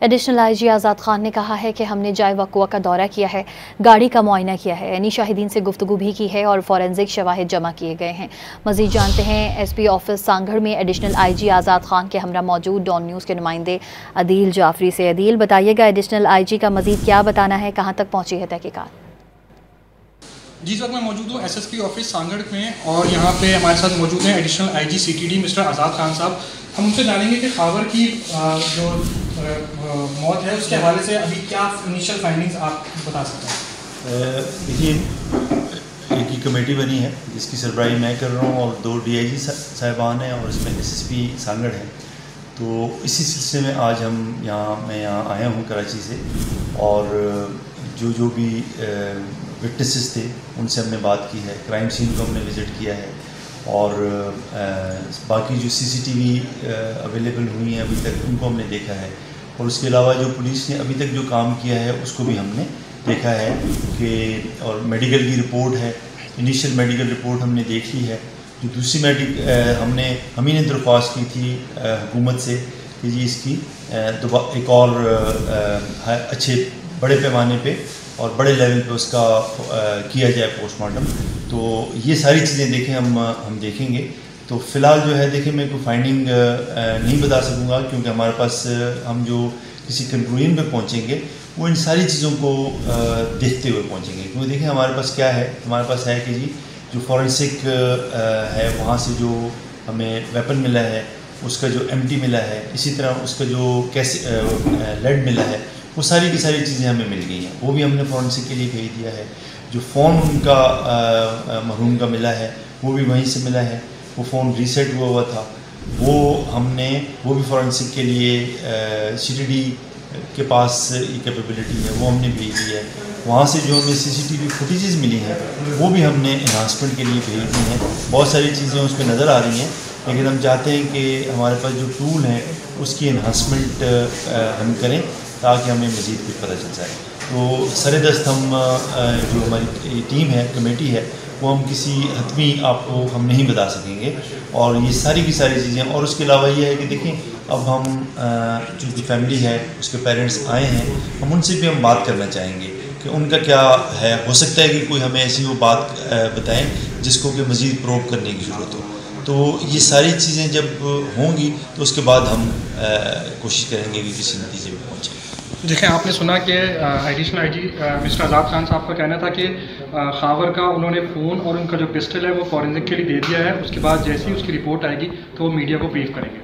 Additional I جی آزاد خان نے کہا ہے کہ ہم نے جائے وقوع کا دورہ کیا ہے، گاڑی کا معائنہ کیا ہے، یعنی شاہدین سے گفتگو بھی کی ہے اور فورینزک شواہد جمع کیے گئے ہیں۔ مزید جانتے ہیں ایس پی آفس سانگھڑ میں ایڈیشنل آئی جی آزاد خان کے ہمراہ موجود ڈان نیوز کے نمائندے عدیل جعفری سے۔ عدیل، بتائیے گا ایڈیشنل آئی جی کا مزید کیا بتانا ہے، کہاں تک پہنچی ہے تحقیقات؟ جی، اس وقت میں موجود ہوں S S P office Sanghar میں، اور یہاں پہ ہمارے ساتھ موجود ہیں additional I G C T D mister Azad Khan Sahab. ہم ان سے جانیں گے کہ خاور کی جو موت ہے اس کے حوالے سے ابھی کیا انیشل فائنڈنگز آپ بتا سکتے ہیں؟ دیکھیے، ایک ہی کمیٹی بنی ہے جس کی سربراہی میں کر رہا ہوں، اور 2 ڈی آئی جی صاحبان ہیں اور اس میں ایس ایس پی سانگھڑ ہیں۔ تو اسی سلسلے میں آج میں یہاں آیا ہوں کراچی سے، اور جو بھی وٹنسز تھے ان سے ہم نے بات کی ہے، کرائم سین کو ہم نے وزٹ کیا ہے، اور باقی جو سی سی ٹی وی اویلیبل ہوئی ہیں ابھی تک ان کو ہم نے دیکھا ہے، اور اس کے علاوہ جو پولیس نے ابھی تک جو کام کیا ہے اس کو بھی ہم نے دیکھا ہے اور میڈیکل کی رپورٹ ہے، انیشیل میڈیکل رپورٹ ہم نے دیکھ لی ہے۔ جو دوسری ہم ہی نے درخواست کی تھی حکومت سے کہ جی اس کی ایک اور اچھے بڑے پیمانے پہ اور بڑے لیول پہ اس کا کیا جائے پوسٹ مارٹم، تو یہ ساری چیزیں دیکھیں ہم دیکھیں گے۔ تو فی الحال جو ہے دیکھیں میں کوئی فائنڈنگ نہیں بتا سکوں گا، کیونکہ ہمارے پاس ہم جو کسی کنکلوژن پہ پہنچیں گے وہ ان ساری چیزوں کو دیکھتے ہوئے پہنچیں گے، کیونکہ دیکھیں ہمارے پاس کیا ہے، ہمارے پاس ہے کہ جی جو فورینسک ہے وہاں سے جو ہمیں ویپن ملا ہے، اس کا جو ایم ٹی ملا ہے، اسی طرح اس کا جو لیڈ ملا ہے، وہ ساری کی ساری چیزیں ہمیں مل گئی ہیں، وہ بھی ہم نے فورینسک کے لیے بھیج دیا ہے۔ جو فون ان کا مرحوم کا ملا ہے وہ بھی وہیں سے ملا ہے، وہ فون ریسیٹ ہوا تھا، وہ بھی فورینسک کے لیے سی ٹی ڈی کے پاس یہ کیپیبلٹی ہے، وہ ہم نے بھیج دی ہے۔ وہاں سے جو ہمیں سی سی ٹی وی فوٹیجز ملی ہیں وہ بھی ہم نے انہانسمنٹ کے لیے بھیج دی ہیں۔ بہت ساری چیزیں اس پہ نظر آ رہی ہیں، لیکن ہم چاہتے ہیں کہ ہمارے پاس جو ٹول ہے اس کی انہانسمنٹ ہم کریں تاکہ ہمیں مزید کچھ پتہ چل جائے۔ تو سر دست ہم جو ہماری ٹیم ہے، کمیٹی ہے، وہ ہم کسی حتمی آپ کو ہم نہیں بتا سکیں گے، اور یہ ساری کی ساری چیزیں۔ اور اس کے علاوہ یہ ہے کہ دیکھیں اب ہم جو فیملی ہے اس کے پیرنٹس آئے ہیں، ہم ان سے بھی ہم بات کرنا چاہیں گے کہ ان کا کیا ہے، ہو سکتا ہے کہ کوئی ہمیں ایسی وہ بات بتائیں جس کو کہ مزید پروب کرنے کی ضرورت ہو۔ تو یہ ساری چیزیں جب ہوں گی تو اس کے بعد ہم کوشش کریں گے کہ کسی نتیجے پہ پہنچیں۔ دیکھیں، آپ نے سنا کہ additional I G mister Azad Khan صاحب کا کہنا تھا کہ خاور کا انہوں نے فون اور ان کا جو پسٹل ہے وہ فورینسک کے لیے دے دیا ہے، اس کے بعد جیسی اس کی رپورٹ آئے گی تو وہ میڈیا کو بریف کریں گے۔